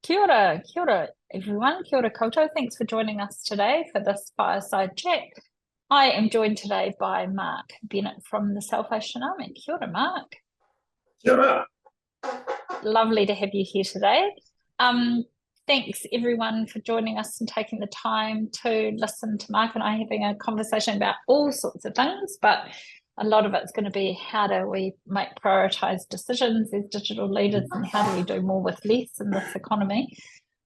Kia ora everyone, kia ora koutou. Thanks for joining us today for this fireside chat. I am joined today by Mark Bennett from the Salvation Army. Kia ora, Mark. Kia ora. Lovely to have you here today. Thanks everyone for joining us and taking the time to listen to Mark and I having a conversation about all sorts of things, but a lot of it's going to be how do we make prioritised decisions as digital leaders and how do we do more with less in this economy.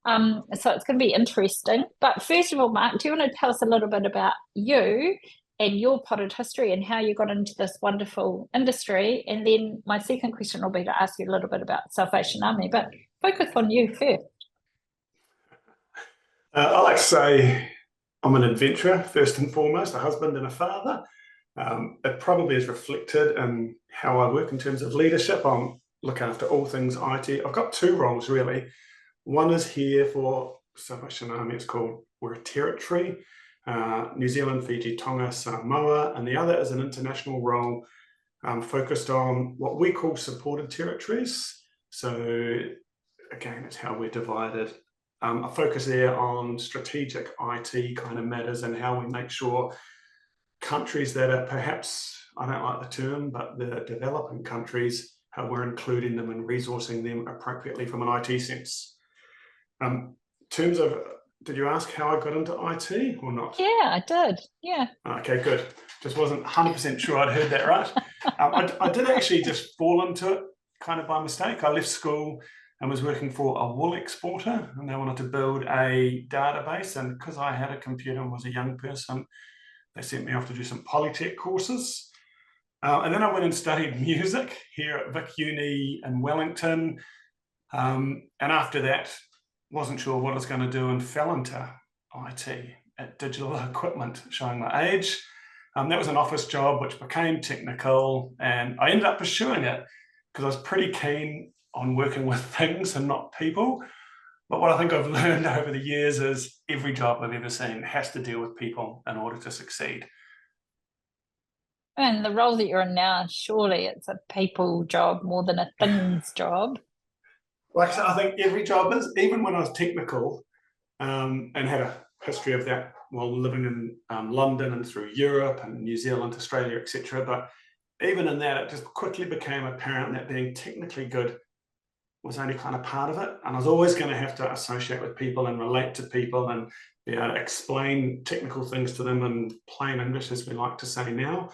So it's going to be interesting. But first of all, Mark, do you want to tell us a little bit about you and your potted history and how you got into this wonderful industry? And then my second question will be to ask you a little bit about Salvation Army, but focus on you first. I like to say I'm an adventurer, first and foremost, a husband and a father. It probably is reflected in how I work in terms of leadership. I look after all things IT. I've got two roles, really. One is here for Salvation Army. It's called We're a Territory, New Zealand, Fiji, Tonga, Samoa, and the other is an international role focused on what we call supported territories. So again, it's how we're divided. I focus there on strategic IT kind of matters and how we make sure countries that are perhaps, I don't like the term, but the developing countries, how we're including them and resourcing them appropriately from an IT sense. In terms of, did you ask how I got into IT or not? Yeah, I did. Yeah. Okay, good. Just wasn't 100% sure I'd heard that right. I did actually just fall into it kind of by mistake. I left school and was working for a wool exporter, and they wanted to build a database. And because I had a computer and was a young person, they sent me off to do some Polytech courses. And then I went and studied music here at Vic Uni in Wellington. And after that, wasn't sure what I was going to do and fell into IT at digital equipment, showing my age. That was an office job, which became technical, and I ended up pursuing it because I was pretty keen on working with things and not people. But what I think I've learned over the years is every job I've ever seen has to deal with people in order to succeed. And the role that you're in now, surely it's a people job more than a things job. Like I said, I think every job is, even when I was technical and had a history of that while living in London and through Europe and New Zealand, Australia, etc. But even in that, it just quickly became apparent that being technically good was only kind of part of it. And I was always going to have to associate with people and relate to people and be able to explain technical things to them in plain English, as we like to say now.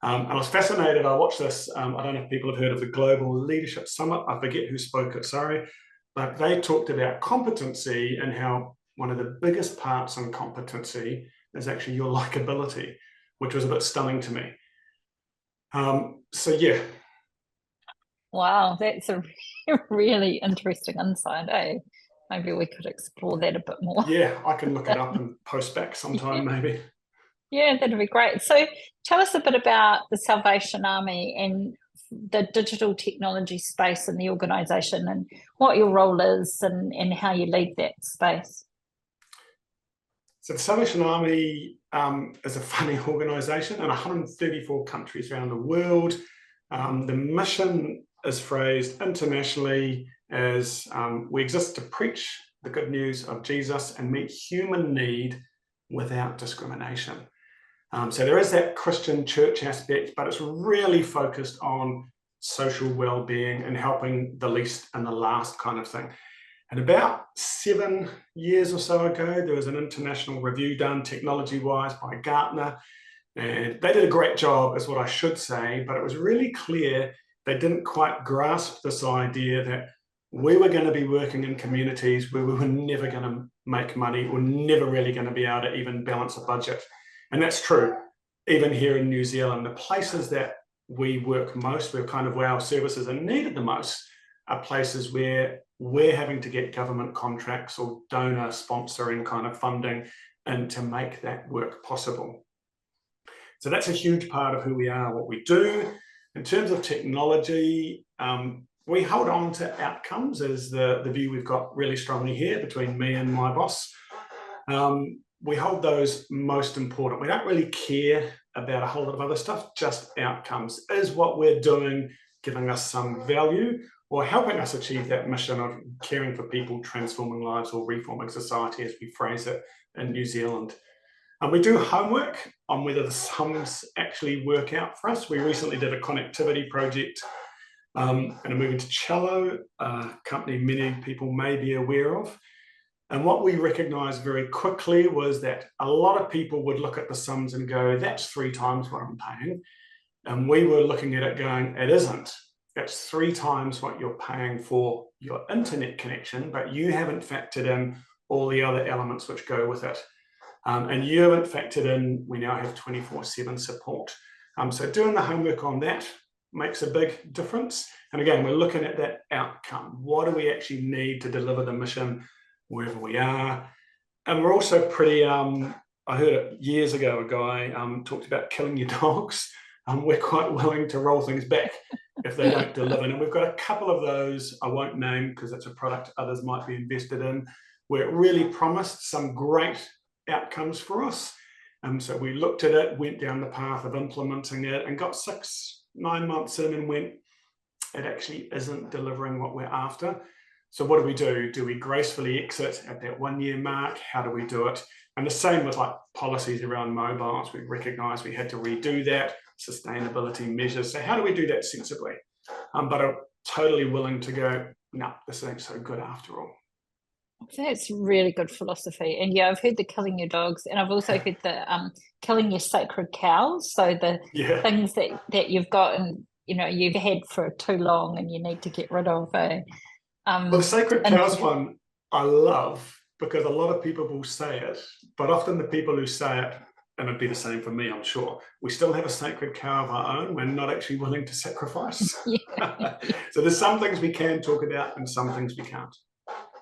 And I was fascinated. I watched this. I don't know if people have heard of the Global Leadership Summit. I forget who spoke it, sorry. But they talked about competency and how one of the biggest parts in competency is actually your likability, which was a bit stunning to me. So, yeah. Wow, that's a really interesting insight, eh? Maybe we could explore that a bit more. Yeah, I can look it up and post back sometime, maybe. Yeah, that'd be great. So tell us a bit about the Salvation Army and the digital technology space in the organisation and what your role is and how you lead that space. So the Salvation Army is a funding organisation in 134 countries around the world. The mission is phrased internationally as we exist to preach the good news of Jesus and meet human need without discrimination. So there is that Christian church aspect, but it's really focused on social well-being and helping the least and the last kind of thing. And about 7 years or so ago, there was an international review done technology-wise by Gartner, and they did a great job, is what I should say, but it was really clear they didn't quite grasp this idea that we were going to be working in communities where we were never going to make money, we're never really going to be able to even balance a budget. And that's true. Even here in New Zealand, the places that we work most, where kind of where our services are needed the most, are places where we're having to get government contracts or donor sponsoring kind of funding and to make that work possible. So that's a huge part of who we are, what we do. In terms of technology, we hold on to outcomes as the view we've got really strongly here between me and my boss. We hold those most important. We don't really care about a whole lot of other stuff, just outcomes. Is what we're doing giving us some value, or helping us achieve that mission of caring for people, transforming lives, or reforming society, as we phrase it in New Zealand. And we do homework on whether the sums actually work out for us. We recently did a connectivity project and are moving to Cello, a company many people may be aware of. And what we recognized very quickly was that a lot of people would look at the sums and go, that's 3 times what I'm paying. And we were looking at it going, it isn't. That's 3 times what you're paying for your internet connection, but you haven't factored in all the other elements which go with it. And you haven't factored in, we now have 24/7 support. So doing the homework on that makes a big difference. And again, we're looking at that outcome. What do we actually need to deliver the mission wherever we are? And we're also pretty, I heard it years ago, a guy talked about killing your dogs. We're quite willing to roll things back if they don't deliver. And we've got a couple of those I won't name because it's a product others might be invested in, where it really promised some great outcomes for us. So we looked at it, went down the path of implementing it, and got 6-9 months in and went, it actually isn't delivering what we're after. So what do? Do we gracefully exit at that 1-year mark? How do we do it? And the same with like policies around mobiles. We recognized we had to redo that, sustainability measures. So how do we do that sensibly? But are totally willing to go, no, this ain't so good after all. That's really good philosophy. And yeah, I've heard the killing your dogs, and I've also heard the killing your sacred cows. So the things that you've got and you've had for too long and you need to get rid of. Well, the sacred cows one I love because a lot of people will say it, but often the people who say it, and it'd be the same for me, I'm sure, we still have a sacred cow of our own. We're not actually willing to sacrifice. So there's some things we can talk about and some things we can't.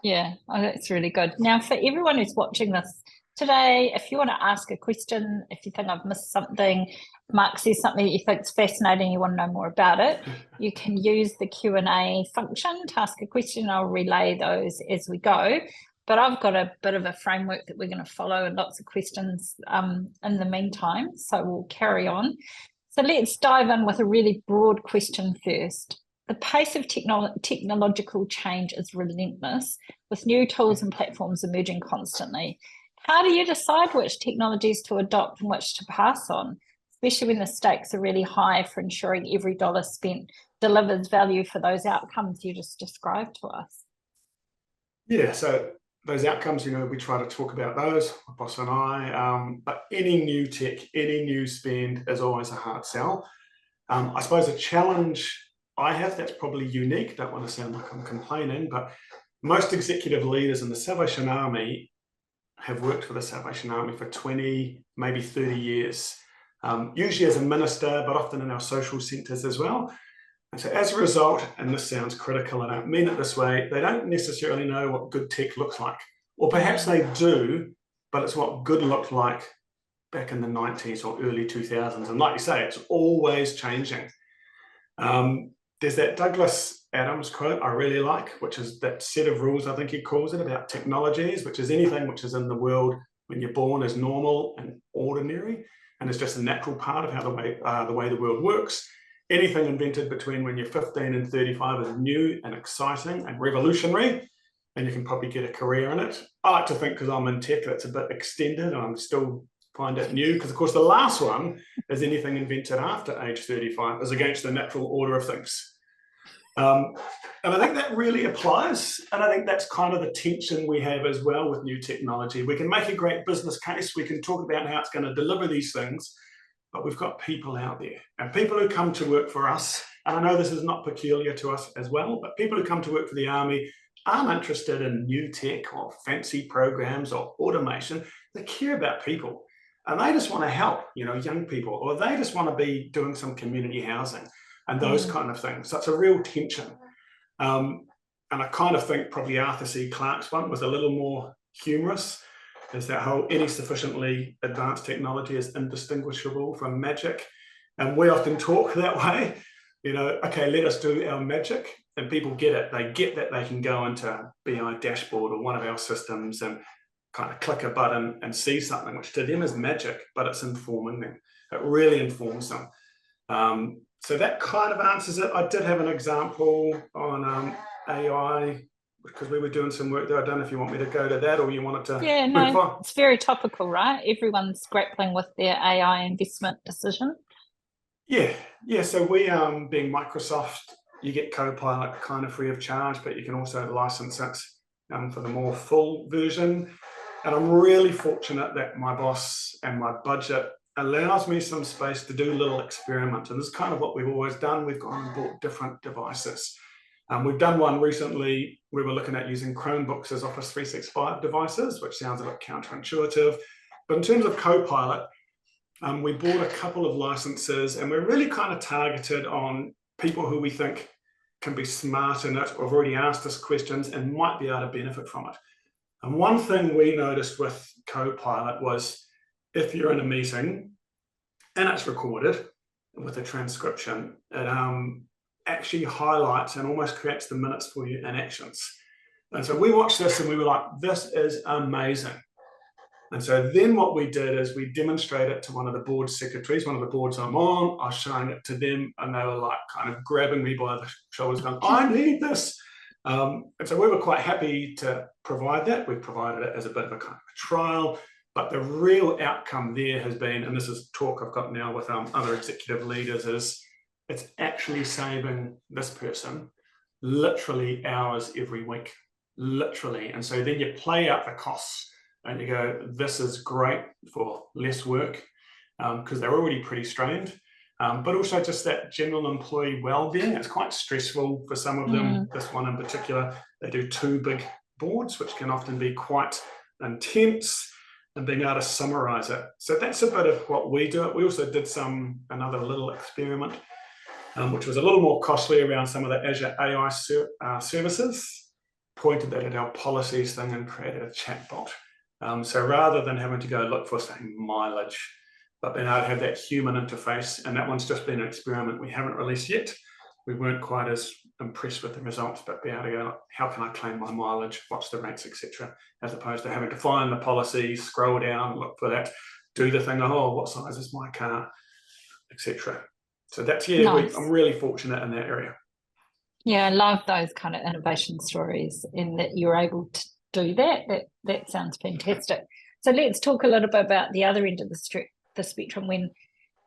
Yeah, that's really good. Now, for everyone who's watching this today, if you want to ask a question, if you think I've missed something, Mark says something that you think is fascinating, you want to know more about it, you can use the Q&A function to ask a question. I'll relay those as we go. But I've got a bit of a framework that we're going to follow and lots of questions in the meantime. So we'll carry on. So let's dive in with a really broad question first. The pace of technological change is relentless, with new tools and platforms emerging constantly. How do you decide which technologies to adopt and which to pass on, especially when the stakes are really high for ensuring every dollar spent delivers value for those outcomes you just described to us? Yeah, so those outcomes, we try to talk about those, my boss and I, but any new tech, any new spend is always a hard sell. I suppose a challenge I have that's probably unique, don't want to sound like I'm complaining, but most executive leaders in the Salvation Army have worked for the Salvation Army for 20, maybe 30 years, usually as a minister, but often in our social centres as well. And so as a result, and this sounds critical, I don't mean it this way, they don't necessarily know what good tech looks like. Or perhaps they do, but it's what good looked like back in the 90s or early 2000s. And like you say, it's always changing. There's that Douglas Adams quote I really like, which is that set of rules, I think he calls it, about technologies, which is anything which is in the world when you're born is normal and ordinary, and it's just a natural part of how the way the world works. Anything invented between when you're 15 and 35 is new and exciting and revolutionary, and you can probably get a career in it. I like to think, because I'm in tech, that's a bit extended, and I'm still find it new, because of course the last one is anything invented after age 35 is against the natural order of things. And I think that really applies, and I think that's kind of the tension we have as well with new technology. We can make a great business case, we can talk about how it's going to deliver these things, but we've got people out there, and people who come to work for us, and I know this is not peculiar to us as well, but people who come to work for the Army aren't interested in new tech or fancy programs or automation. They care about people, and they just want to help, young people, or they just want to be doing some community housing and those kind of things. So it's a real tension. And I kind of think probably Arthur C. Clarke's one was a little more humorous, is that whole any sufficiently advanced technology is indistinguishable from magic. And we often talk that way, okay, let us do our magic. And people get it. They get that they can go into BI dashboard or one of our systems and kind of click a button and see something, which to them is magic, but it's informing them. It really informs them. So that kind of answers it. I did have an example on AI because we were doing some work there. I don't know if you want me to go to that or you wanted to move on. It's very topical, right? Everyone's grappling with their AI investment decision. Yeah. So we, being Microsoft, you get Copilot kind of free of charge, but you can also license it for the more full version. And I'm really fortunate that my boss and my budget allows me some space to do little experiments. And this is kind of what we've always done. We've gone and bought different devices. We've done one recently. We were looking at using Chromebooks as Office 365 devices, which sounds a bit counterintuitive. But in terms of Copilot, we bought a couple of licenses and we're really kind of targeted on people who we think can be smart in it or have already asked us questions and might be able to benefit from it. And one thing we noticed with Copilot was if you're in a meeting and it's recorded with a transcription, it actually highlights and almost creates the minutes for you in actions. And so we watched this and we were like, this is amazing. And so then what we did is we demonstrated it to one of the board secretaries, one of the boards I'm on. I was showing it to them and they were like kind of grabbing me by the shoulders going, I need this. And so we were quite happy to provide that. We provided it as a bit of a kind of a trial, but the real outcome there has been, and this is talk I've got now with other executive leaders, is it's actually saving this person literally hours every week, literally. And so then you play out the costs and you go, this is great for less work because they're already pretty strained. But also just that general employee well-being. It's quite stressful for some of them. This one in particular, they do 2 big boards, which can often be quite intense, and being able to summarize it. So that's a bit of what we do. We also did another little experiment, which was a little more costly around some of the Azure AI services, pointed that at our policies thing and created a chatbot. So rather than having to go look for, say, mileage, but being able to have that human interface, and that one's just been an experiment we haven't released yet. We weren't quite as impressed with the results, but be able to go, how can I claim my mileage? What's the rates, etc., as opposed to having to find the policies, scroll down, look for that, do the thing, oh, what size is my car, etc. So that's, nice. I'm really fortunate in that area. Yeah, I love those kind of innovation stories in that you're able to do that. That sounds fantastic. So let's talk a little bit about the other end of the spectrum when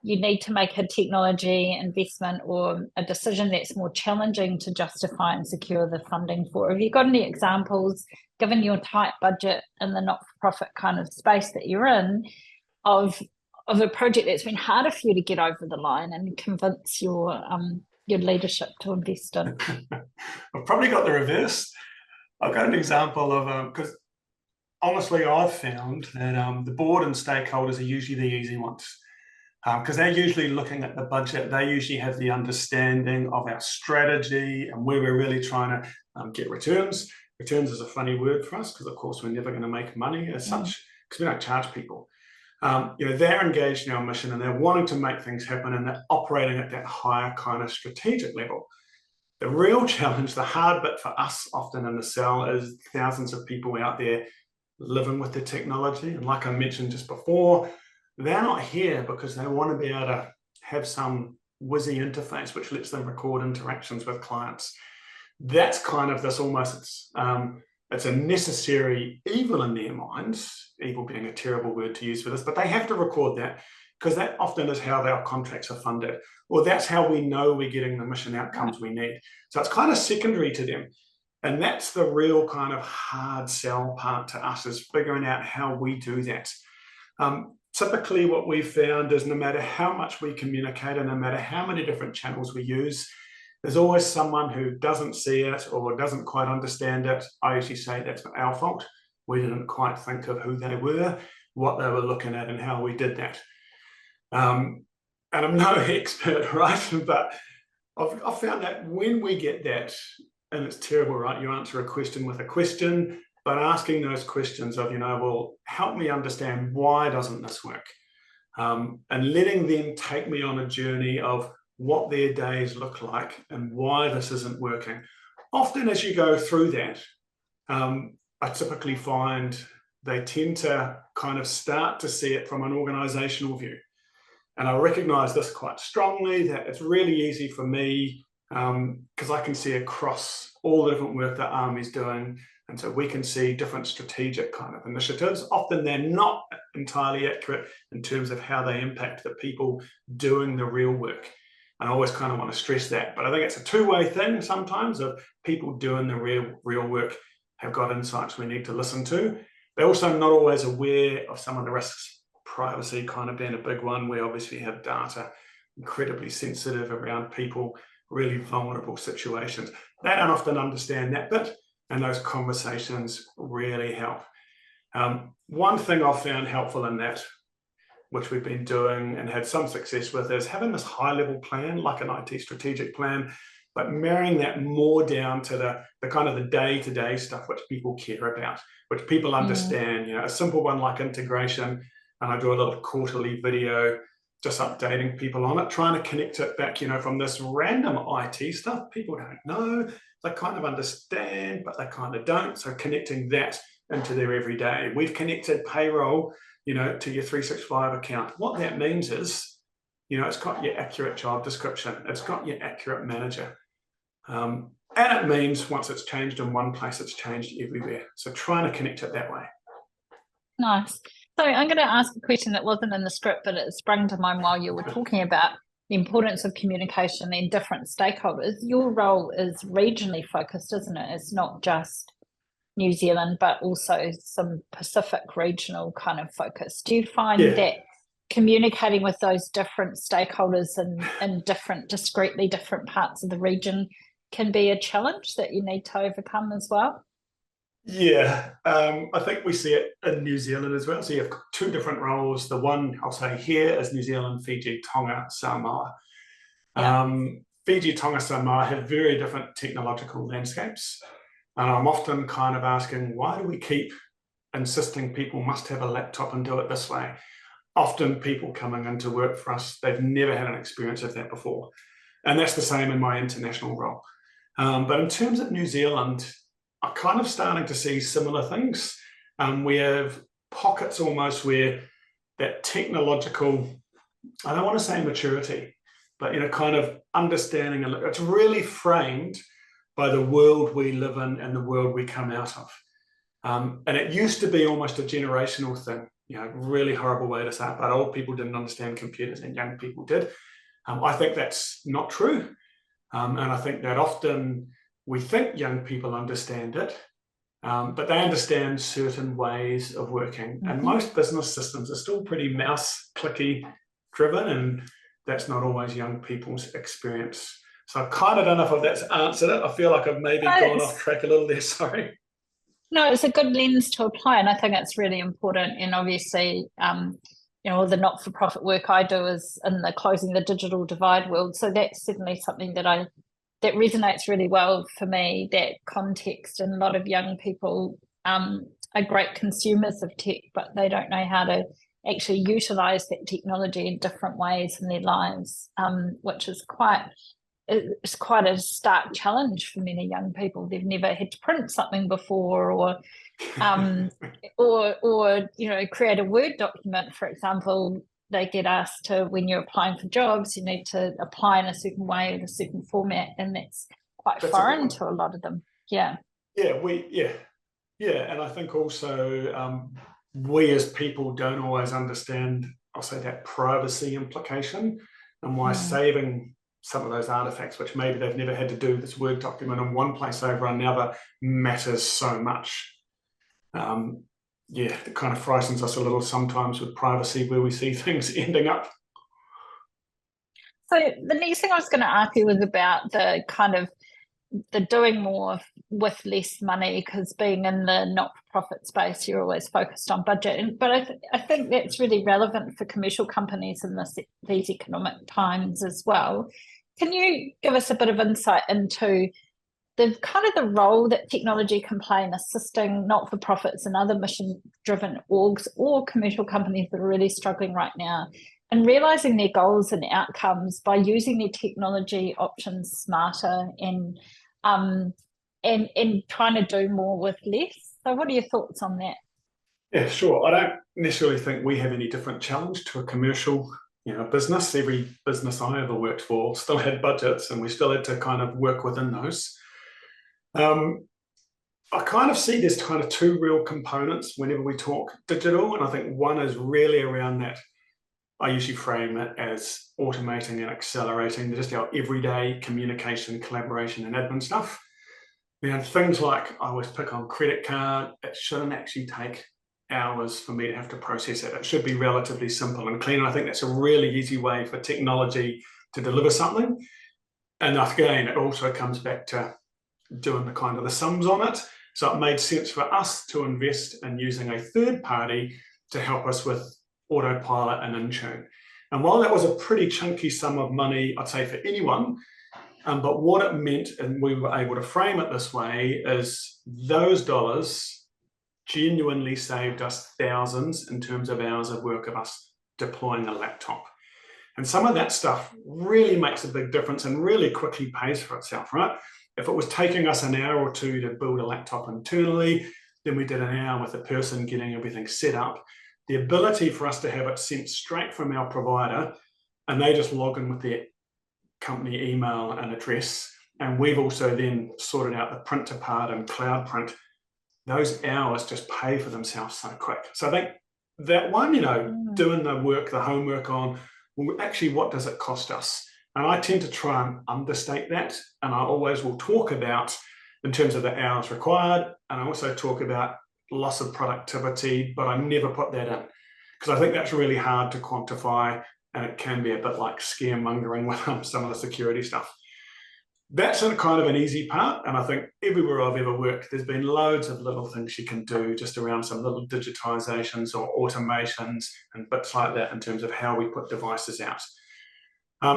you need to make a technology investment or a decision that's more challenging to justify and secure the funding for. Have you got any examples, given your tight budget in the not-for-profit kind of space that you're in, of a project that's been harder for you to get over the line and convince your leadership to invest in? I've probably got the reverse. I've got an example of, because honestly, I've found that the board and stakeholders are usually the easy ones. Because they're usually looking at the budget, they usually have the understanding of our strategy and where we're really trying to get returns. Returns is a funny word for us because, of course, we're never going to make money as such because we don't charge people. They're engaged in our mission and they're wanting to make things happen and they're operating at that higher kind of strategic level. The real challenge, the hard bit for us often in the cell is thousands of people out there living with the technology. And like I mentioned just before, they're not here because they want to be able to have some whizzy interface which lets them record interactions with clients. That's kind of this almost, it's a necessary evil in their minds, evil being a terrible word to use for this, but they have to record that because that often is how our contracts are funded, or that's how we know we're getting the mission outcomes we need. So it's kind of secondary to them. And that's the real kind of hard sell part to us, is figuring out how we do that. Typically what we've found is no matter how much we communicate and no matter how many different channels we use, there's always someone who doesn't see it or doesn't quite understand it. I usually say that's not our fault. We didn't quite think of who they were, what they were looking at and how we did that. And I'm no expert, right? But I've found that when we get that, and it's terrible, right? You answer a question with a question, but asking those questions of, well, help me understand why doesn't this work? And letting them take me on a journey of what their days look like and why this isn't working. Often as you go through that, I typically find they tend to kind of start to see it from an organizational view. And I recognise this quite strongly, that it's really easy for me, because I can see across all the different work that Army's doing, and so we can see different strategic kind of initiatives. Often they're not entirely accurate in terms of how they impact the people doing the real work. And I always kind of want to stress that. But I think it's a two-way thing sometimes, of people doing the real work have got insights we need to listen to. They're also not always aware of some of the risks, privacy kind of being a big one. We obviously have data incredibly sensitive around people, really vulnerable situations. They don't often understand that bit, and those conversations really help. One thing I've found helpful in that, which we've been doing and had some success with, is having this high-level plan, like an IT strategic plan, but marrying that more down to the kind of the day-to-day stuff which people care about, which people understand. A simple one like integration, and I do a little quarterly video just updating people on it, trying to connect it back, from this random IT stuff people don't know, they kind of understand, but they kind of don't. So connecting that into their everyday. We've connected payroll, to your 365 account. What that means is, it's got your accurate job description, it's got your accurate manager. And it means once it's changed in one place, it's changed everywhere. So trying to connect it that way. Nice. So I'm going to ask a question that wasn't in the script, but it sprung to mind while you were talking about the importance of communication and different stakeholders. Your role is regionally focused, isn't it? It's not just New Zealand, but also some Pacific regional kind of focus. Do you find that communicating with those different stakeholders in discretely different parts of the region can be a challenge that you need to overcome as well? Yeah, I think we see it in New Zealand as well. So you have two different roles. The one I'll say here is New Zealand, Fiji, Tonga, Samoa. Fiji, Tonga, Samoa have very different technological landscapes. And I'm often kind of asking, why do we keep insisting people must have a laptop and do it this way? Often people coming into work for us, they've never had an experience of that before. And that's the same in my international role. But in terms of New Zealand, I'm kind of starting to see similar things. We have pockets almost where that technological, I don't want to say maturity, but kind of understanding, and it's really framed by the world we live in and the world we come out of. And it used to be almost a generational thing, really horrible way to say it, but old people didn't understand computers and young people did. I think that's not true. And I think that often we think young people understand it, but they understand certain ways of working. And most business systems are still pretty mouse clicky driven, and that's not always young people's experience. So I kind of don't know if that's answered it. I feel like I've maybe gone off track a little there, sorry. No, it's a good lens to apply, and I think it's really important. And obviously, the not-for-profit work I do is in the closing the digital divide world. So that's certainly something that resonates really well for me, that context. And a lot of young people are great consumers of tech, but they don't know how to actually utilize that technology in different ways in their lives, which is quite a stark challenge for many young people. They've never had to print something before, or create a Word document, for example. They get asked to, when you're applying for jobs, you need to apply in a certain way, in a certain format, and that's quite foreign to a lot of them. Yeah. And I think also we as people don't always understand, I'll say, that privacy implication, and why saving some of those artifacts, which maybe they've never had to do this Word document in one place over another, matters so much. It kind of frightens us a little sometimes with privacy, where we see things ending up. So the next thing I was going to ask you was about the kind of the doing more with less money, because being in the not-for-profit space, you're always focused on budget. But I think that's really relevant for commercial companies in these economic times as well. Can you give us a bit of insight into the kind of the role that technology can play in assisting not-for-profits and other mission-driven orgs or commercial companies that are really struggling right now, and realising their goals and outcomes by using their technology options smarter and trying to do more with less? So what are your thoughts on that? Yeah, sure. I don't necessarily think we have any different challenge to a commercial business. Every business I ever worked for still had budgets, and we still had to kind of work within those. I kind of see there's kind of two real components whenever we talk digital, and I think one is really around that. I usually frame it as automating and accelerating just our everyday communication, collaboration, and admin stuff. Things like I always pick on credit card. It shouldn't actually take hours for me to have to process it. It should be relatively simple and clean. And I think that's a really easy way for technology to deliver something. And again, it also comes back to doing the kind of the sums on it. So it made sense for us to invest in using a third party to help us with autopilot and Intune. And while that was a pretty chunky sum of money, I'd say for anyone, but what it meant, and we were able to frame it this way, is those dollars genuinely saved us thousands in terms of hours of work of us deploying a laptop. And some of that stuff really makes a big difference and really quickly pays for itself, right? If it was taking us an hour or two to build a laptop internally, then we did an hour with a person getting everything set up. The ability for us to have it sent straight from our provider, and they just log in with their company email and address, and we've also then sorted out the printer part and cloud print. Those hours just pay for themselves so quick. So I think that one, doing the work, the homework on, well, actually, what does it cost us? And I tend to try and understate that, and I always will talk about in terms of the hours required, and I also talk about loss of productivity, but I never put that in because I think that's really hard to quantify, and it can be a bit like scaremongering with some of the security stuff. That's a kind of an easy part, and I think everywhere I've ever worked, there's been loads of little things you can do just around some little digitizations or automations and bits like that in terms of how we put devices out.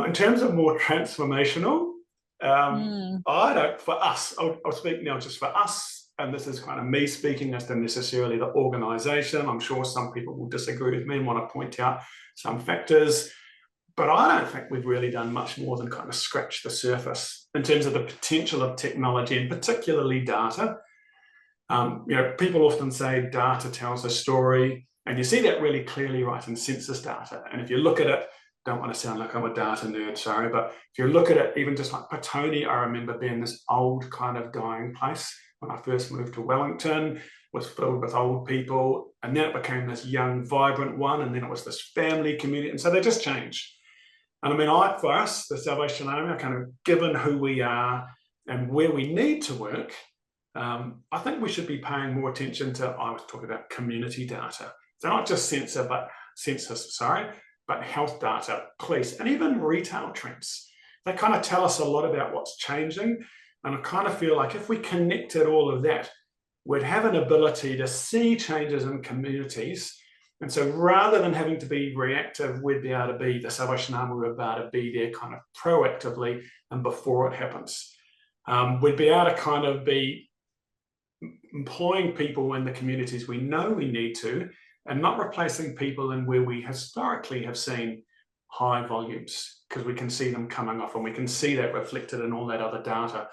In terms of more transformational, I don't, for us, I'll speak now just for us, and this is kind of me speaking as to necessarily the organisation. I'm sure some people will disagree with me and want to point out some factors, but I don't think we've really done much more than kind of scratch the surface in terms of the potential of technology and particularly data. People often say data tells a story, and you see that really clearly, right, in census data. And if you look at it, don't want to sound like I'm a data nerd, sorry, but if you look at it, even just like Petone, I remember being this old kind of dying place when I first moved to Wellington, was filled with old people, and then it became this young, vibrant one, and then it was this family community, and so they just change. And I mean, for us, the Salvation Army, kind of given who we are and where we need to work, I think we should be paying more attention to, I was talking about community data. So not just census, but health data, police, and even retail trends. They kind of tell us a lot about what's changing. And I kind of feel like if we connected all of that, we'd have an ability to see changes in communities. And so rather than having to be reactive, we'd be able to be, the Salvation Army would be able to be there kind of proactively and before it happens. We'd be able to kind of be employing people in the communities we know we need to, and not replacing people in where we historically have seen high volumes, because we can see them coming off and we can see that reflected in all that other data.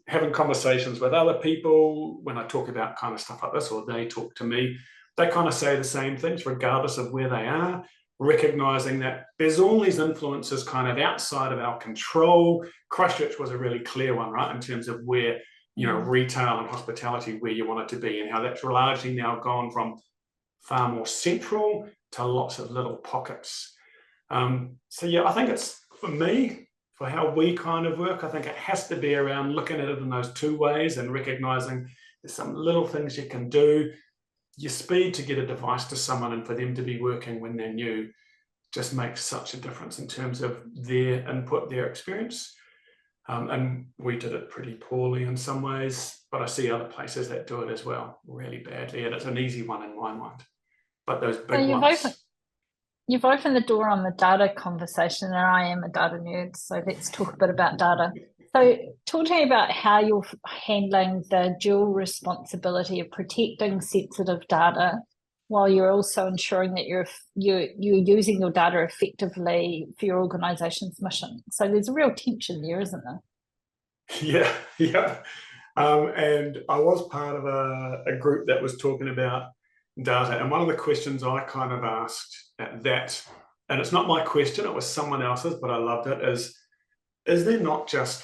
Having conversations with other people, when I talk about kind of stuff like this, or they talk to me, they kind of say the same things regardless of where they are, recognizing that there's all these influences kind of outside of our control. Christchurch was a really clear one, right, in terms of where, retail and hospitality, where you want it to be, and how that's largely now gone from far more central to lots of little pockets. So yeah, I think it's, for me, for how we kind of work, I think it has to be around looking at it in those two ways and recognizing there's some little things you can do. Your speed to get a device to someone and for them to be working when they're new just makes such a difference in terms of their input, their experience. And we did it pretty poorly in some ways, but I see other places that do it as well really badly, and it's an easy one in my mind. But those big ones. You've opened the door on the data conversation, and I am a data nerd, so let's talk a bit about data. So talk to me about how you're handling the dual responsibility of protecting sensitive data while you're also ensuring that you're using your data effectively for your organisation's mission. So there's a real tension there, isn't there? Yeah. And I was part of a group that was talking about data, and one of the questions I kind of asked at that and it's not my question, it was someone else's, but I loved it, is there not just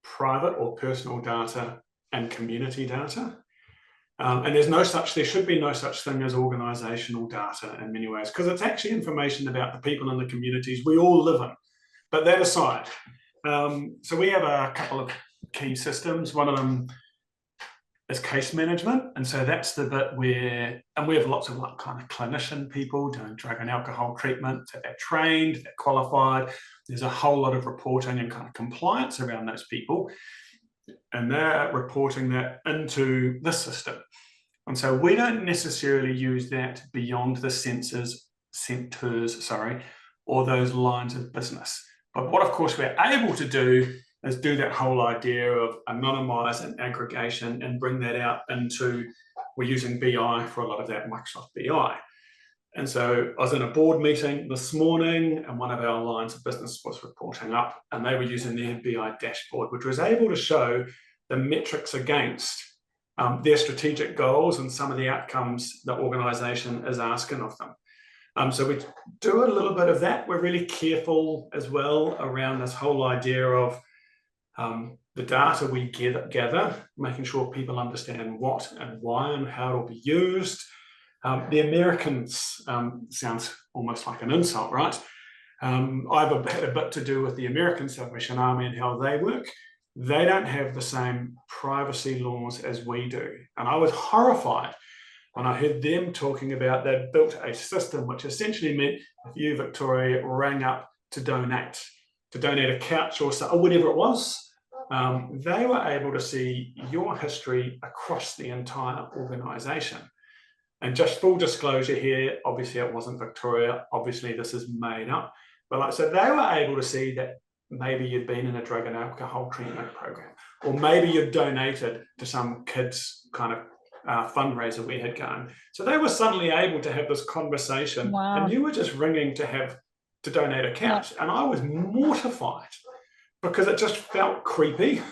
private or personal data and community data? And there should be no such thing as organizational data in many ways, because it's actually information about the people in the communities we all live in. But that aside, so we have a couple of key systems. One of them is case management. And so that's the bit where, and we have lots of like kind of clinician people doing drug and alcohol treatment, so they're trained, they're qualified. There's a whole lot of reporting and kind of compliance around those people. And they're reporting that into the system. And so we don't necessarily use that beyond the centers, or those lines of business. But what, of course, we're able to do is do that whole idea of anonymize and aggregation and bring that out into, we're using BI for a lot of that, Microsoft BI. And so I was in a board meeting this morning, and one of our lines of business was reporting up, and they were using their BI dashboard, which was able to show the metrics against their strategic goals and some of the outcomes the organization is asking of them. So we do a little bit of that. We're really careful as well around this whole idea of the data we gather, making sure people understand what and why and how it'll be used. The Americans sounds almost like an insult, right? I've had a bit to do with the American Salvation Army and how they work. They don't have the same privacy laws as we do. And I was horrified when I heard them talking about they'd built a system which essentially meant if you, Victoria, rang up to donate a couch or whatever it was, they were able to see your history across the entire organisation. And just full disclosure here, obviously it wasn't Victoria, obviously this is made up, but like, so they were able to see that maybe you'd been in a drug and alcohol treatment program, or maybe you'd donated to some kids kind of fundraiser we had going. So they were suddenly able to have this conversation. Wow. And you were just ringing to donate a couch. Yeah. And I was mortified because it just felt creepy.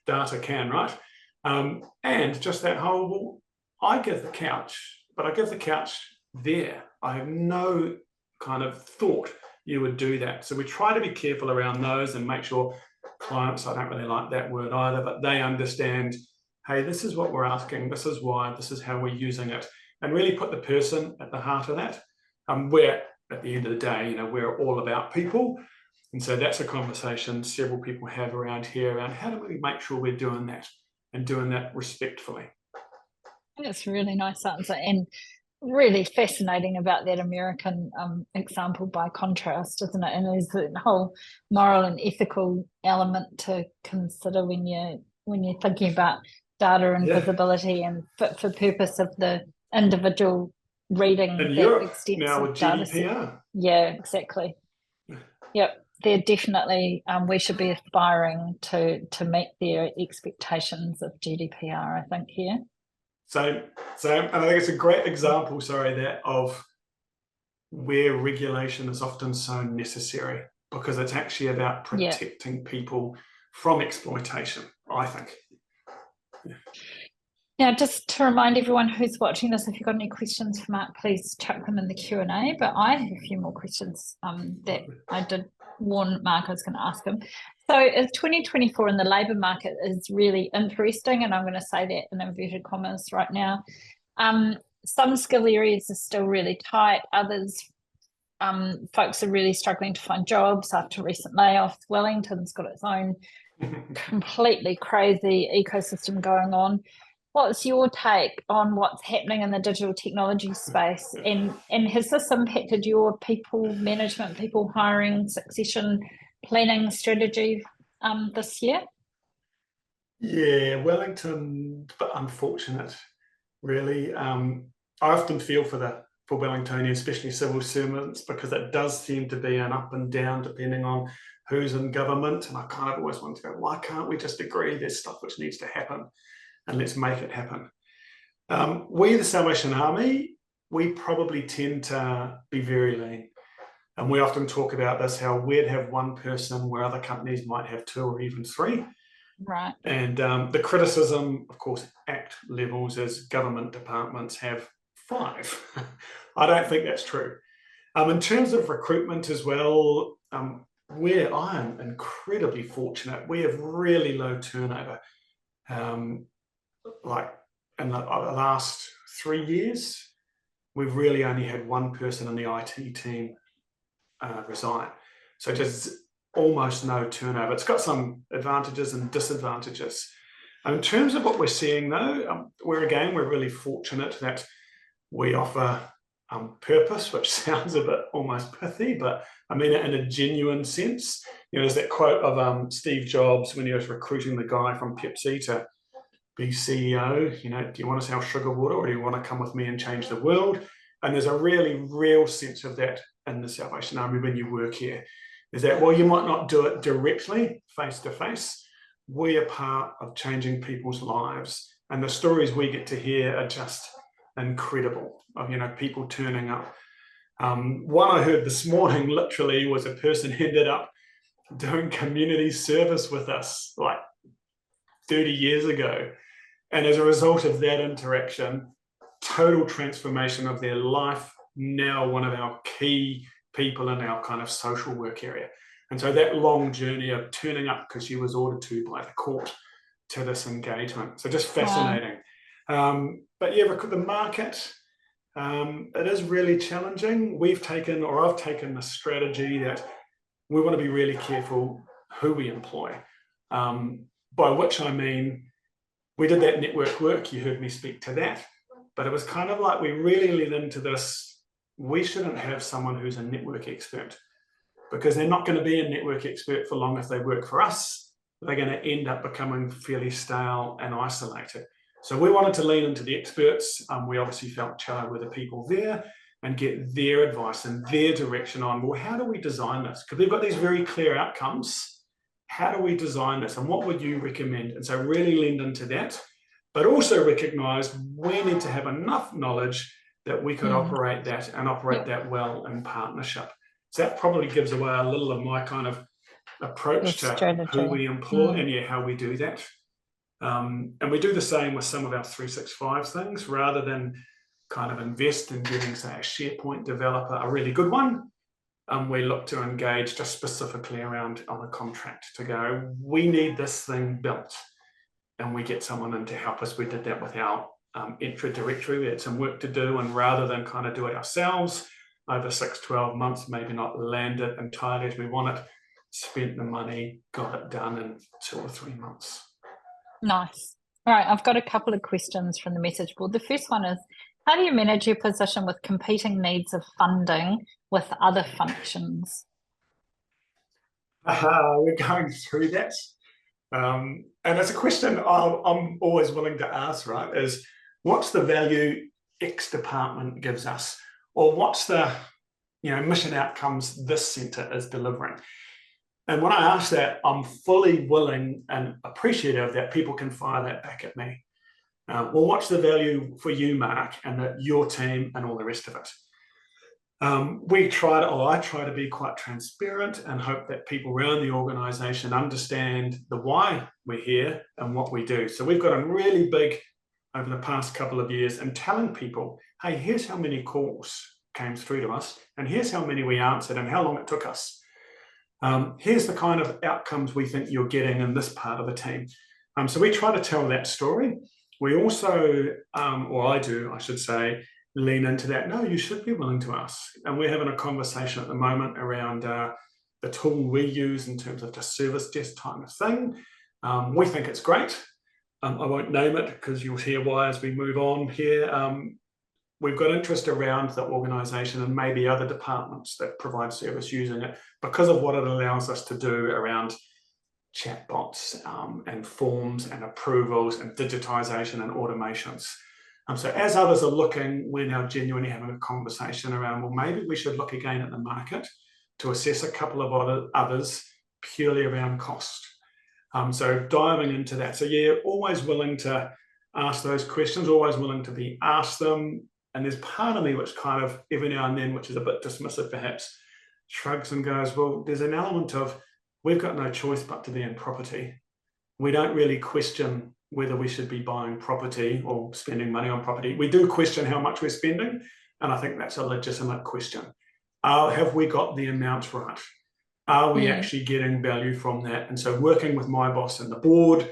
Data can, right? And just that whole, well, I give the couch, but I give the couch there. I have no kind of thought you would do that. So we try to be careful around those and make sure clients, I don't really like that word either, but they understand, hey, this is what we're asking, this is why, this is how we're using it, and really put the person at the heart of that. Where at the end of the day, we're all about people. And so that's a conversation several people have around here around how do we make sure we're doing that and doing that respectfully. That's a really nice answer, and really fascinating about that American example by contrast, isn't it? And there's a whole moral and ethical element to consider when you're thinking about data and visibility and fit for purpose of the individual reading in that Europe, extensive now with data GDPR. set. Yeah, exactly. Yep. They're definitely, we should be aspiring to meet their expectations of GDPR, I think, here. So, and I think it's a great example, that of where regulation is often so necessary, because it's actually about protecting people from exploitation, I think. Now, just to remind everyone who's watching this, if you've got any questions for Mark, please chuck them in the Q&A. But I have a few more questions that I did warn Mark I was going to ask him. So 2024 in the labour market is really interesting, and I'm going to say that in inverted commas right now. Some skill areas are still really tight. Others, folks are really struggling to find jobs after recent layoffs. Wellington's got its own completely crazy ecosystem going on. What's your take on what's happening in the digital technology space? And has this impacted your people management, people hiring, succession planning strategy this year? Yeah, Wellington, but unfortunate, really. I often feel for Wellingtonians, especially civil servants, because it does seem to be an up and down depending on who's in government. And I kind of always want to go, why can't we just agree there's stuff which needs to happen and let's make it happen? We, the Salvation Army, we probably tend to be very lean. And we often talk about this, how we'd have one person where other companies might have two or even three. Right. And the criticism, of course, at levels is government departments have 5. I don't think that's true. In terms of recruitment as well, where I am incredibly fortunate, we have really low turnover. Like in the last 3 years, we've really only had one person in the IT team resign. So just almost no turnover. It's got some advantages and disadvantages. In terms of what we're seeing though, we're really fortunate that we offer purpose, which sounds a bit almost pithy, but I mean it in a genuine sense. You know, there's that quote of Steve Jobs when he was recruiting the guy from Pepsi to be CEO, you know, do you want to sell sugar water or do you want to come with me and change the world? And there's a really real sense of that in the Salvation Army when you work here, is that while you might not do it directly, face to face, we are part of changing people's lives. And the stories we get to hear are just incredible, of, you know, people turning up. One I heard this morning literally was a person ended up doing community service with us like 30 years ago. And as a result of that interaction, total transformation of their life, now one of our key people in our kind of social work area. And so that long journey of turning up because she was ordered to by the court to this engagement. So just fascinating. Wow. But yeah, the market, it is really challenging. I've taken the strategy that we want to be really careful who we employ, by which I mean, we did that network work, you heard me speak to that, but it was kind of like we really led into this, we shouldn't have someone who's a network expert because they're not going to be a network expert for long if they work for us. They're going to end up becoming fairly stale and isolated. So we wanted to lean into the experts. We obviously felt Charo were the people there and get their advice and their direction on, well, how do we design this? Because we've got these very clear outcomes. How do we design this and what would you recommend? And so really leaned into that, but also recognized we need to have enough knowledge that we could operate that and operate that well in partnership. So that probably gives away a little of my kind of approach to who we employ and how we do that. And we do the same with some of our 365 things, rather than kind of invest in getting, say, a SharePoint developer, a really good one. We look to engage just specifically around on a contract to go, we need this thing built, and we get someone in to help us. We did that with our Entra directory. We had some work to do, and rather than kind of do it ourselves over 6-12 months, maybe not land it entirely as we want it, spent the money, got it done in 2 or 3 months. Nice. All right, I've got a couple of questions from the message board. The first one is, how do you manage your position with competing needs of funding with other functions? We're going through that. And it's a question I'm always willing to ask, right, is what's the value X department gives us? Or what's the mission outcomes this centre is delivering? And when I ask that, I'm fully willing and appreciative that people can fire that back at me. Well, what's the value for you, Mark, and your team and all the rest of it? I try to be quite transparent and hope that people around the organisation understand the why we're here and what we do. So we've gotten really big over the past couple of years in telling people, hey, here's how many calls came through to us, and here's how many we answered and how long it took us. Here's the kind of outcomes we think you're getting in this part of the team. So we try to tell that story. We also, I should say, lean into that. No, you should be willing to ask. And we're having a conversation at the moment around the tool we use in terms of the service desk type of thing. We think it's great. I won't name it because you'll hear why as we move on here. We've got interest around the organisation and maybe other departments that provide service using it because of what it allows us to do around chatbots and forms and approvals and digitisation and automations. So as others are looking, we're now genuinely having a conversation around, well, maybe we should look again at the market to assess a couple of others purely around cost. So diving into that. So yeah, always willing to ask those questions, always willing to be asked them. And there's part of me which kind of every now and then, which is a bit dismissive perhaps, shrugs and goes, well, there's an element of we've got no choice but to be in property. We don't really question whether we should be buying property or spending money on property. We do question how much we're spending, and I think that's a legitimate question. Have we got the amounts right? Are we actually getting value from that? And so working with my boss and the board,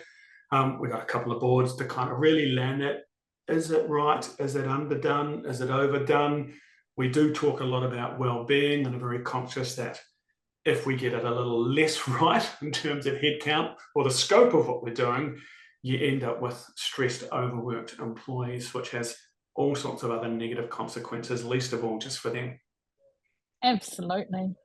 we've got a couple of boards to kind of really land that. Is it right? Is it underdone? Is it overdone? We do talk a lot about well-being and are very conscious that if we get it a little less right in terms of headcount or the scope of what we're doing, you end up with stressed, overworked employees, which has all sorts of other negative consequences, least of all just for them. Absolutely.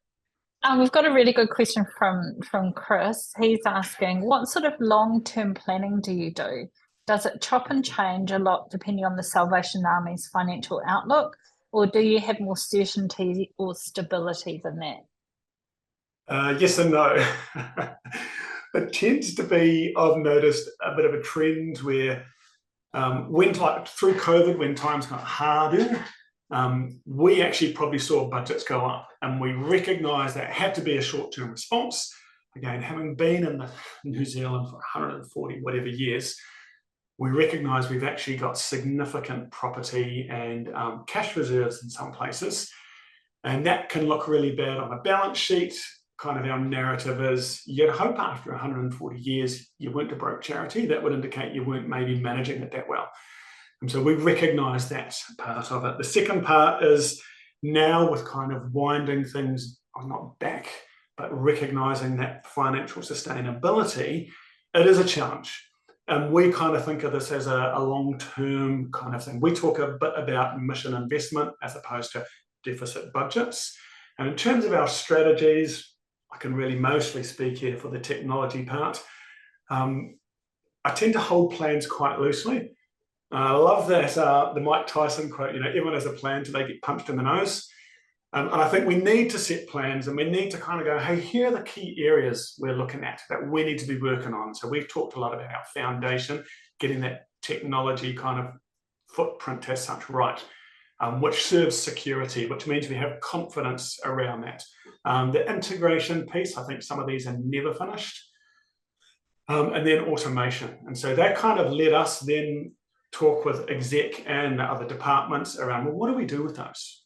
We've got a really good question from Chris. He's asking, what sort of long-term planning do you do? Does it chop and change a lot depending on the Salvation Army's financial outlook, or do you have more certainty or stability than that? Yes and no. It tends to be, I've noticed, a bit of a trend where when, like through COVID, when times got harder, we actually probably saw budgets go up, and we recognised that it had to be a short-term response. Again, having been in New Zealand for 140 whatever years, we recognise we've actually got significant property and cash reserves in some places, and that can look really bad on a balance sheet. Kind of our narrative is, you'd hope after 140 years you weren't a broke charity. That would indicate you weren't maybe managing it that well. And so we recognise that part of it. The second part is now with kind of winding things, not back, but recognising that financial sustainability, it is a challenge. And we kind of think of this as a long-term kind of thing. We talk a bit about mission investment as opposed to deficit budgets. And in terms of our strategies, I can really mostly speak here for the technology part. I tend to hold plans quite loosely. I love that the Mike Tyson quote, everyone has a plan till they get punched in the nose. And I think we need to set plans, and we need to kind of go, hey, here are the key areas we're looking at that we need to be working on. So we've talked a lot about our foundation, getting that technology kind of footprint as such right, which serves security, which means we have confidence around that. The integration piece, I think some of these are never finished. And then automation. And so that kind of led us then talk with exec and other departments around, well, what do we do with those?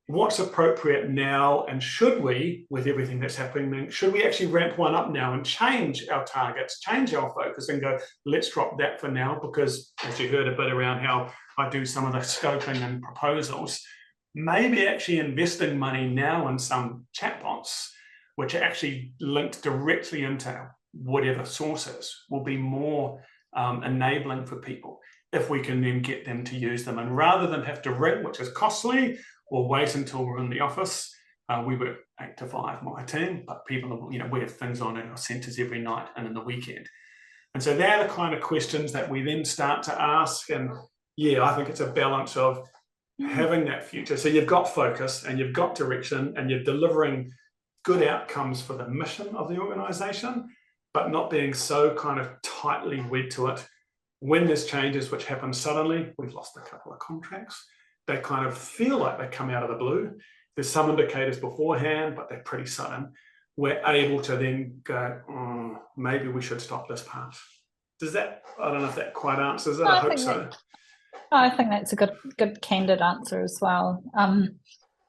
What's appropriate now? And should we, with everything that's happening, should we actually ramp one up now and change our targets, change our focus and go, let's drop that for now? Because as you heard a bit around how I do some of the scoping and proposals, maybe actually investing money now in some chatbots, which are actually linked directly into whatever sources, will be more enabling for people if we can then get them to use them. And rather than have to ring, which is costly, or wait until we're in the office, we work 8 to 5, my team, but people, we have things on in our centres every night and in the weekend. And so they're the kind of questions that we then start to ask. And yeah, I think it's a balance of having that future. So you've got focus and you've got direction and you're delivering good outcomes for the mission of the organisation, but not being so kind of tightly wed to it. When there's changes which happen suddenly, we've lost a couple of contracts. They kind of feel like they come out of the blue. There's some indicators beforehand, but they're pretty sudden. We're able to then go, maybe we should stop this part. Does that, I don't know if that quite answers it. I hope so. I think that's a good candid answer as well.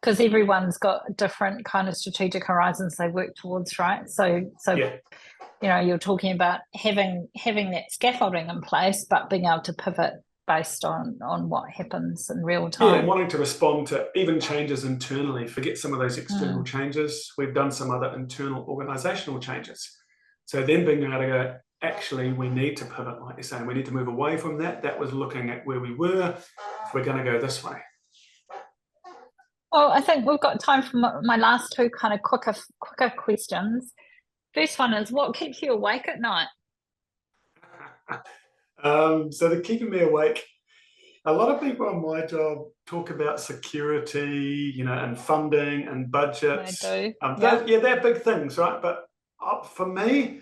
Because everyone's got different kind of strategic horizons they work towards, right? So yeah. You're talking about having that scaffolding in place, but being able to pivot based on what happens in real time. Yeah, wanting to respond to even changes internally, forget some of those external changes. We've done some other internal organisational changes. So then being able to go, actually, we need to pivot, like you're saying, we need to move away from that. That was looking at where we were, if we're going to go this way. Well, I think we've got time for my last two kind of quicker questions. First one is, what keeps you awake at night? So the keeping me awake, a lot of people on my job talk about security, and funding and budgets. They do. They're big things, right? But for me,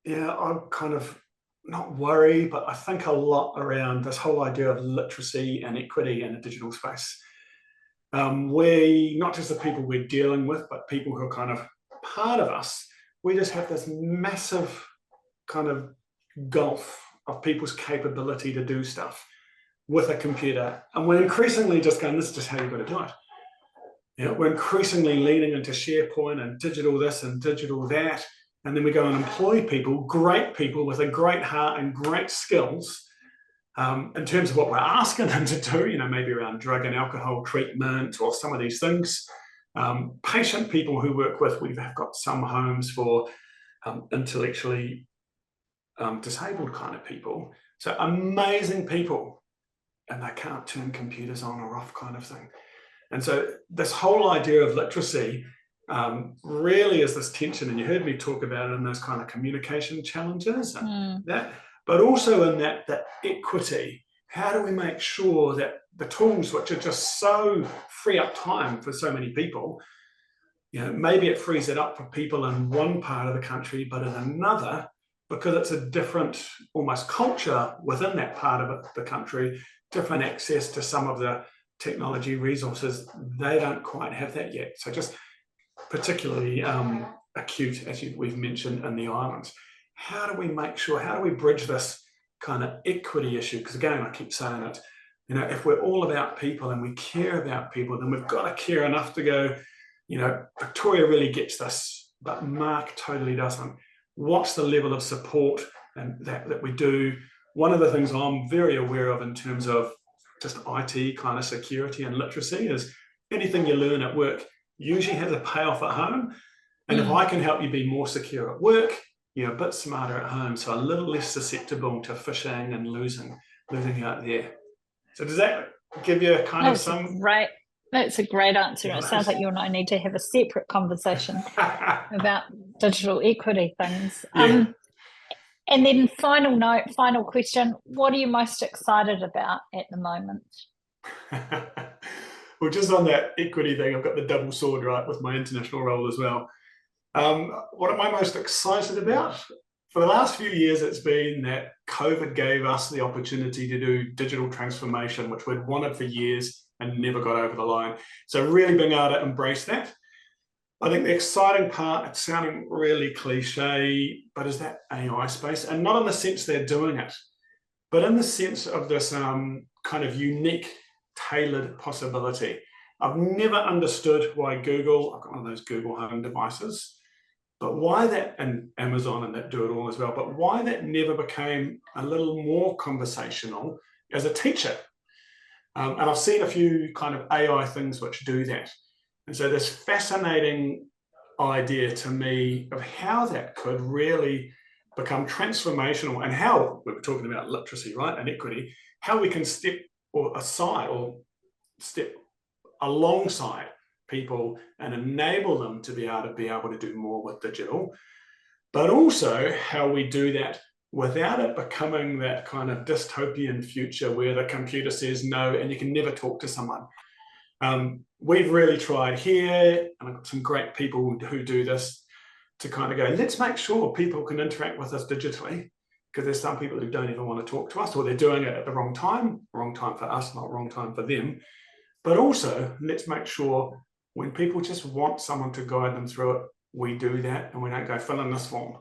I'm kind of not worried, but I think a lot around this whole idea of literacy and equity in a digital space. We, not just the people we're dealing with, but people who are kind of part of us, we just have this massive kind of gulf of people's capability to do stuff with a computer. And we're increasingly just going, this is just how you've got to do it. we're increasingly leaning into SharePoint and digital this and digital that. And then we go and employ people, great people with a great heart and great skills in terms of what we're asking them to do, maybe around drug and alcohol treatment or some of these things. Patient people who work with, we've got some homes for intellectually disabled kind of people. So amazing people, and they can't turn computers on or off kind of thing. And so this whole idea of literacy really is this tension, and you heard me talk about it in those kind of communication challenges and that, but also in that equity. How do we make sure that the tools, which are just so free up time for so many people, maybe it frees it up for people in one part of the country, but in another, because it's a different almost culture within that part of the country, different access to some of the technology resources, they don't quite have that yet. So just particularly acute, as we've mentioned, in the islands. How do we make sure, how do we bridge this kind of equity issue? Because again, I keep saying it, if we're all about people and we care about people, then we've got to care enough to go, Victoria really gets this, but Mark totally doesn't. What's the level of support and that we do? One of the things I'm very aware of in terms of just IT kind of security and literacy is anything you learn at work usually has a payoff at home. And if I can help you be more secure at work, you're a bit smarter at home, so a little less susceptible to phishing and losing out there. So does that give you a kind of some... Right. That's a great answer. It sounds like you and I need to have a separate conversation about digital equity things. Yeah. And then final question, what are you most excited about at the moment? Well, just on that equity thing, I've got the double sword, right, with my international role as well. What am I most excited about? For the last few years, it's been that COVID gave us the opportunity to do digital transformation, which we'd wanted for years and never got over the line. So really being able to embrace that. I think the exciting part, it's sounding really cliche, but is that AI space, and not in the sense they're doing it, but in the sense of this kind of unique, tailored possibility. I've never understood why Google, I've got one of those Google Home devices, but why that, and Amazon and that do it all as well, but why that never became a little more conversational as a teacher. And I've seen a few kind of AI things which do that. And so this fascinating idea to me of how that could really become transformational, and how we were talking about literacy, right, and equity, how we can step alongside people and enable them to be able to do more with digital, but also how we do that without it becoming that kind of dystopian future where the computer says no and you can never talk to someone. We've really tried here, and I've got some great people who do this, to kind of go, let's make sure people can interact with us digitally, because there's some people who don't even want to talk to us, or they're doing it at the wrong time for us, not wrong time for them. But also, let's make sure when people just want someone to guide them through it, we do that, and we don't go fill in this form.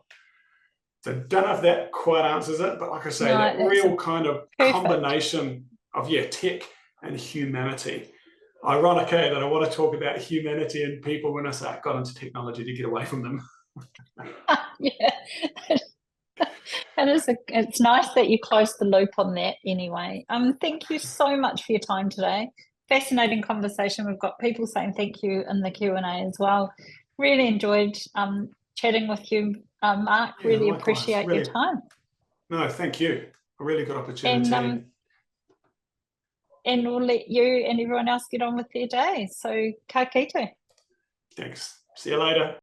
So don't know if that quite answers it, but like I say, that real kind of combination of tech and humanity. Ironic, that I want to talk about humanity and people when I say I got into technology to get away from them. Yeah, it's nice that you closed the loop on that anyway. Thank you so much for your time today. Fascinating conversation. We've got people saying thank you in the Q&A as well. Really enjoyed chatting with you, Mark. Really appreciate your time. No, thank you. A really good opportunity. And we'll let you and everyone else get on with their day. So, ka kite. Thanks. See you later.